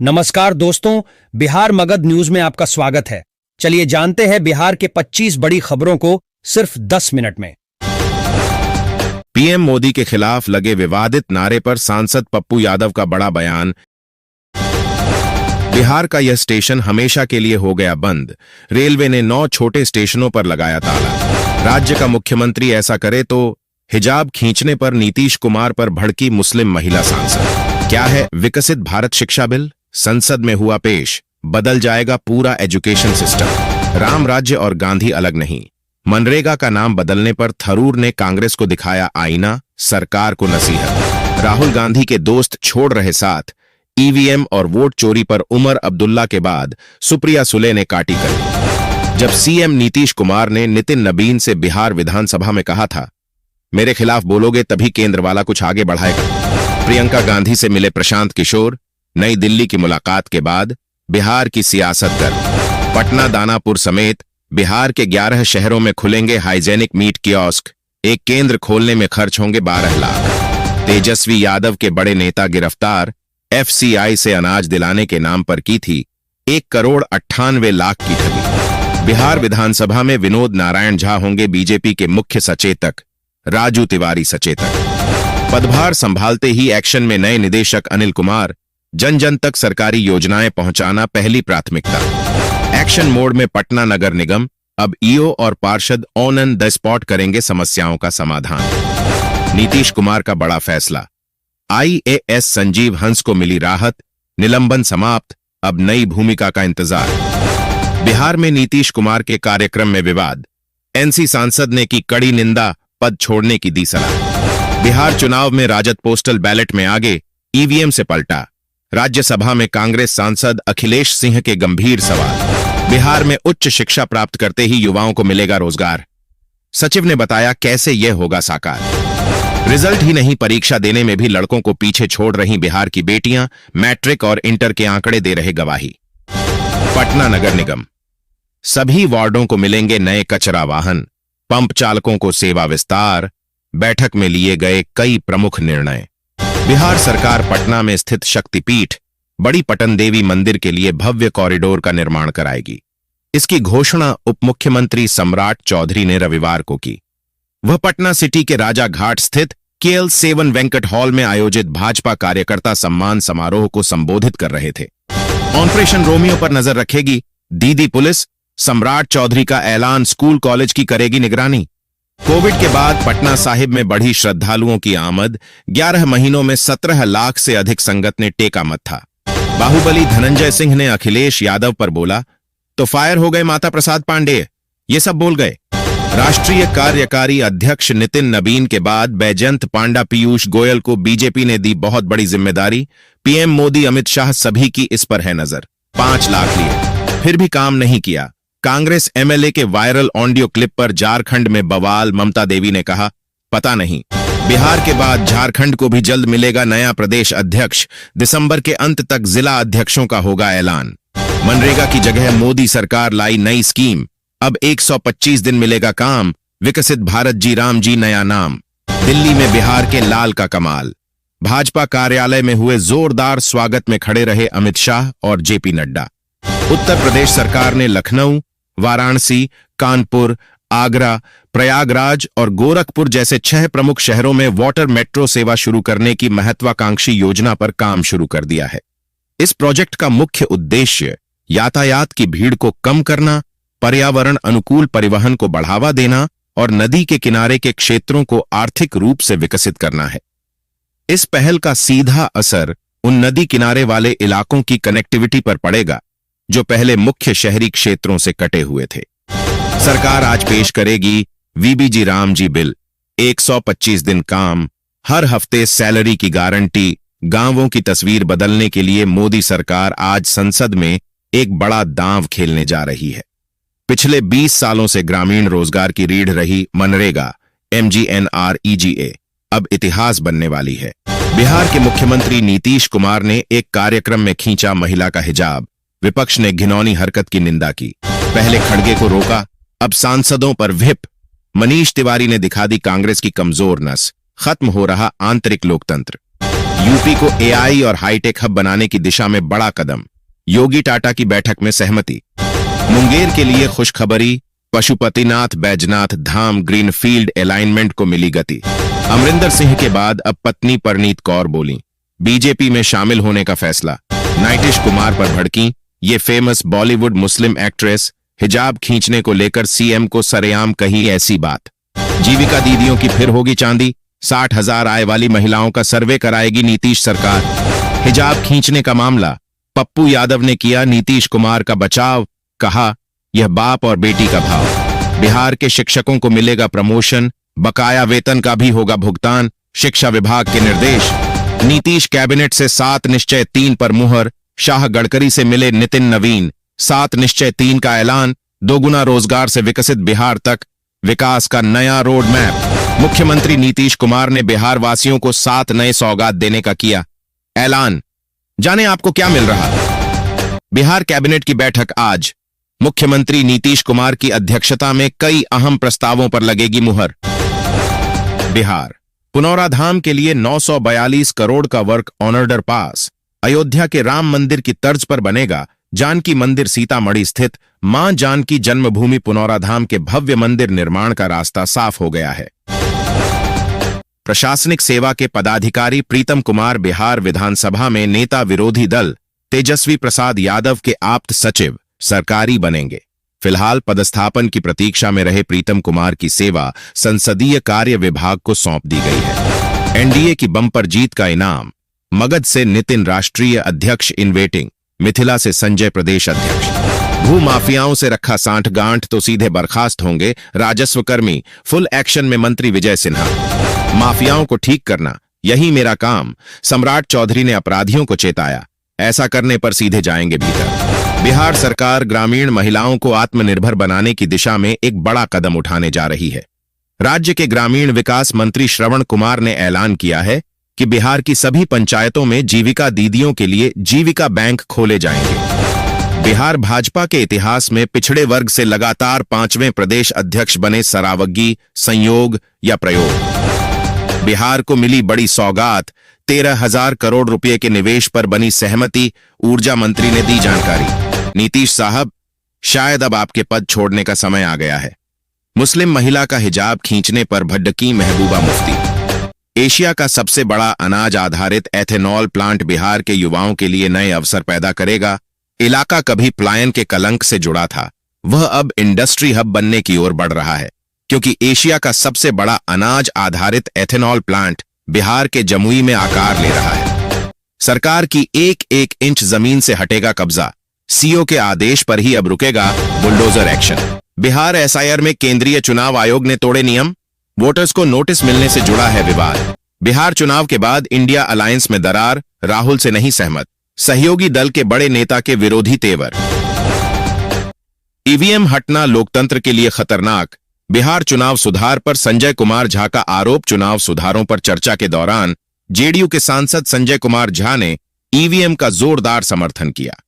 नमस्कार दोस्तों, बिहार मगध न्यूज में आपका स्वागत है। चलिए जानते हैं बिहार के 25 बड़ी खबरों को सिर्फ 10 मिनट में। पीएम मोदी के खिलाफ लगे विवादित नारे पर सांसद पप्पू यादव का बड़ा बयान। बिहार का यह स्टेशन हमेशा के लिए हो गया बंद। रेलवे ने 9 छोटे स्टेशनों पर लगाया ताला। राज्य का मुख्यमंत्री ऐसा करे तो हिजाब खींचने पर नीतीश कुमार पर भड़की मुस्लिम महिला सांसद। क्या है विकसित भारत शिक्षा बिल? संसद में हुआ पेश। बदल जाएगा पूरा एजुकेशन सिस्टम। राम राज्य और गांधी अलग नहीं। मनरेगा का नाम बदलने पर थरूर ने कांग्रेस को दिखाया आईना, सरकार को नसीहत। राहुल गांधी के दोस्त छोड़ रहे साथ। ईवीएम और वोट चोरी पर उमर अब्दुल्ला के बाद सुप्रिया सुले ने काटी कर। जब सीएम नीतीश कुमार ने नितिन नबीन से बिहार विधानसभा में कहा था, मेरे खिलाफ बोलोगे तभी केंद्र वाला कुछ आगे बढ़ाएगा। प्रियंका गांधी से मिले प्रशांत किशोर। नई दिल्ली की मुलाकात के बाद बिहार की सियासत गर्म। पटना, दानापुर समेत बिहार के 11 शहरों में खुलेंगे हाइजेनिक मीट कियोस्क। एक केंद्र खोलने में खर्च होंगे 12 लाख। तेजस्वी यादव के बड़े नेता गिरफ्तार। एफसीआई से अनाज दिलाने के नाम पर की थी 1,98,00,000 की ठगी। बिहार विधानसभा में विनोद नारायण झा होंगे बीजेपी के मुख्य सचेतक, राजू तिवारी सचेतक। पदभार संभालते ही एक्शन में नए निदेशक अनिल कुमार। जन जन तक सरकारी योजनाएं पहुंचाना पहली प्राथमिकता। एक्शन मोड में पटना नगर निगम। अब ईओ और पार्षद ऑन द स्पॉट करेंगे समस्याओं का समाधान। नीतीश कुमार का बड़ा फैसला। आईएएस संजीव हंस को मिली राहत। निलंबन समाप्त। अब नई भूमिका का इंतजार। बिहार में नीतीश कुमार के कार्यक्रम में विवाद। एनसी सांसद ने की कड़ी निंदा, पद छोड़ने की दी सलाह। बिहार चुनाव में राजद पोस्टल बैलेट में आगे, ईवीएम से पलटा। राज्यसभा में कांग्रेस सांसद अखिलेश सिंह के गंभीर सवाल। बिहार में उच्च शिक्षा प्राप्त करते ही युवाओं को मिलेगा रोजगार। सचिव ने बताया कैसे यह होगा साकार। रिजल्ट ही नहीं, परीक्षा देने में भी लड़कों को पीछे छोड़ रही बिहार की बेटियां। मैट्रिक और इंटर के आंकड़े दे रहे गवाही। पटना नगर निगम। सभी वार्डों को मिलेंगे नए कचरा वाहन। पंप चालकों को सेवा विस्तार। बैठक में लिए गए कई प्रमुख निर्णय। बिहार सरकार पटना में स्थित शक्तिपीठ बड़ी पटन देवी मंदिर के लिए भव्य कॉरिडोर का निर्माण कराएगी। इसकी घोषणा उप मुख्यमंत्री सम्राट चौधरी ने रविवार को की। वह पटना सिटी के राजा घाट स्थित KL7 वेंकट हॉल में आयोजित भाजपा कार्यकर्ता सम्मान समारोह को संबोधित कर रहे थे। ऑपरेशन रोमियो पर नजर रखेगी दीदी पुलिस। सम्राट चौधरी का ऐलान, स्कूल कॉलेज की करेगी निगरानी। कोविड के बाद पटना साहिब में बढ़ी श्रद्धालुओं की आमद। 11 महीनों में 17 लाख से अधिक संगत ने टेका मत्था। बाहुबली धनंजय सिंह ने अखिलेश यादव पर बोला तो फायर हो गए माता प्रसाद पांडेय, ये सब बोल गए। राष्ट्रीय कार्यकारी अध्यक्ष नितिन नबीन के बाद बैजयंत पांडा, पीयूष गोयल को बीजेपी ने दी बहुत बड़ी जिम्मेदारी। पीएम मोदी, अमित शाह सभी की इस पर है नजर। 5 लाख लिए, फिर भी काम नहीं किया। कांग्रेस एमएलए के वायरल ऑडियो क्लिप पर झारखंड में बवाल। ममता देवी ने कहा, पता नहीं, बिहार के बाद झारखंड को भी जल्द मिलेगा नया प्रदेश अध्यक्ष। दिसंबर के अंत तक जिला अध्यक्षों का होगा ऐलान। मनरेगा की जगह मोदी सरकार लाई नई स्कीम। अब 125 दिन मिलेगा काम। विकसित भारत जी राम जी नया नाम। दिल्ली में बिहार के लाल का कमाल। भाजपा कार्यालय में हुए जोरदार स्वागत में खड़े रहे अमित शाह और जेपी नड्डा। उत्तर प्रदेश सरकार ने लखनऊ, वाराणसी, कानपुर, आगरा, प्रयागराज और गोरखपुर जैसे 6 प्रमुख शहरों में वाटर मेट्रो सेवा शुरू करने की महत्वाकांक्षी योजना पर काम शुरू कर दिया है। इस प्रोजेक्ट का मुख्य उद्देश्य यातायात की भीड़ को कम करना, पर्यावरण अनुकूल परिवहन को बढ़ावा देना और नदी के किनारे के क्षेत्रों को आर्थिक रूप से विकसित करना है। इस पहल का सीधा असर उन नदी किनारे वाले इलाकों की कनेक्टिविटी पर पड़ेगा जो पहले मुख्य शहरी क्षेत्रों से कटे हुए थे। सरकार आज पेश करेगी वीबीजी राम जी बिल। 125 दिन काम, हर हफ्ते सैलरी की गारंटी। गांवों की तस्वीर बदलने के लिए मोदी सरकार आज संसद में एक बड़ा दांव खेलने जा रही है। पिछले 20 सालों से ग्रामीण रोजगार की रीढ़ रही मनरेगा MGNREGA अब इतिहास बनने वाली है। बिहार के मुख्यमंत्री नीतीश कुमार ने एक कार्यक्रम में खींचा महिला का हिजाब। विपक्ष ने घिनौनी हरकत की निंदा की। पहले खड़गे को रोका, अब सांसदों पर व्हिप। मनीष तिवारी ने दिखा दी कांग्रेस की कमजोर नस। खत्म हो रहा आंतरिक लोकतंत्र। यूपी को एआई और हाईटेक हब बनाने की दिशा में बड़ा कदम, योगी टाटा की बैठक में सहमति। मुंगेर के लिए खुशखबरी, पशुपतिनाथ बैजनाथ धाम ग्रीनफील्ड अलाइनमेंट को मिली गति। अमरिंदर सिंह के बाद अब पत्नी परनीत कौर बोली, बीजेपी में शामिल होने का फैसला। नीतीश कुमार पर भड़की ये फेमस बॉलीवुड मुस्लिम एक्ट्रेस, हिजाब खींचने को लेकर सीएम को सरेआम कही ऐसी बात। जीविका दीदियों की फिर होगी चांदी, 60,000 आय वाली महिलाओं का सर्वे कराएगी नीतीश सरकार। हिजाब खींचने का मामला, पप्पू यादव ने किया नीतीश कुमार का बचाव, कहा यह बाप और बेटी का भाव। बिहार के शिक्षकों को मिलेगा प्रमोशन, बकाया वेतन का भी होगा भुगतान, शिक्षा विभाग के निर्देश। नीतीश कैबिनेट से 7 निश्चय 3 पर मुहर, शाह गडकरी से मिले नितिन नवीन, 7 निश्चय 3 का ऐलान, दोगुना रोजगार से विकसित बिहार तक, विकास का नया रोड मैप। मुख्यमंत्री नीतीश कुमार ने बिहार वासियों को 7 नए सौगात देने का किया ऐलान। जाने आपको क्या मिल रहा। बिहार कैबिनेट की बैठक आज, मुख्यमंत्री नीतीश कुमार की अध्यक्षता में कई अहम प्रस्तावों पर लगेगी मुहर। बिहार पुनौराधाम के लिए 942 करोड़ का वर्क ऑर्डर पास। अयोध्या के राम मंदिर की तर्ज पर बनेगा जानकी मंदिर। सीतामढ़ी स्थित मां जानकी जन्मभूमि पुनौराधाम के भव्य मंदिर निर्माण का रास्ता साफ हो गया है। प्रशासनिक सेवा के पदाधिकारी प्रीतम कुमार बिहार विधानसभा में नेता विरोधी दल तेजस्वी प्रसाद यादव के आप्त सचिव सरकारी बनेंगे। फिलहाल पदस्थापन की प्रतीक्षा में रहे प्रीतम कुमार की सेवा संसदीय कार्य विभाग को सौंप दी गई है। एनडीए की बम्पर जीत का इनाम, मगध से नितिन राष्ट्रीय अध्यक्ष इन वेटिंग, मिथिला से संजय प्रदेश अध्यक्ष। भू माफियाओं से रखा सांठगांठ तो सीधे बर्खास्त होंगे राजस्व कर्मी, फुल एक्शन में मंत्री विजय सिन्हा। माफियाओं को ठीक करना यही मेरा काम, सम्राट चौधरी ने अपराधियों को चेताया, ऐसा करने पर सीधे जाएंगे भीतर। बिहार सरकार ग्रामीण महिलाओं को आत्मनिर्भर बनाने की दिशा में एक बड़ा कदम उठाने जा रही है। राज्य के ग्रामीण विकास मंत्री श्रवण कुमार ने ऐलान किया है कि बिहार की सभी पंचायतों में जीविका दीदियों के लिए जीविका बैंक खोले जाएंगे। बिहार भाजपा के इतिहास में पिछड़े वर्ग से लगातार 5वें प्रदेश अध्यक्ष बने सरावगी, संयोग या प्रयोग। बिहार को मिली बड़ी सौगात, 13,000 करोड़ रुपए के निवेश पर बनी सहमति, ऊर्जा मंत्री ने दी जानकारी। नीतीश साहब, शायद अब आपके पद छोड़ने का समय आ गया है। मुस्लिम महिला का हिजाब खींचने पर भड़की महबूबा मुफ्ती। एशिया का सबसे बड़ा अनाज आधारित एथेनॉल प्लांट बिहार के युवाओं के लिए नए अवसर पैदा करेगा। इलाका कभी पलायन के कलंक से जुड़ा था, वह अब इंडस्ट्री हब बनने की ओर बढ़ रहा है, क्योंकि एशिया का सबसे बड़ा अनाज आधारित एथेनॉल प्लांट बिहार के जमुई में आकार ले रहा है। सरकार की 1-1 इंच जमीन से हटेगा कब्जा, सीओ के आदेश पर ही अब रुकेगा बुलडोजर एक्शन। बिहार एसआईआर में केंद्रीय चुनाव आयोग ने तोड़े नियम, वोटर्स को नोटिस मिलने से जुड़ा है विवाद। बिहार चुनाव के बाद इंडिया अलायंस में दरार, राहुल से नहीं सहमत, सहयोगी दल के बड़े नेता के विरोधी तेवर। ईवीएम हटना लोकतंत्र के लिए खतरनाक, बिहार चुनाव सुधार पर संजय कुमार झा का आरोप। चुनाव सुधारों पर चर्चा के दौरान जेडीयू के सांसद संजय कुमार झा ने ईवीएम का जोरदार समर्थन किया।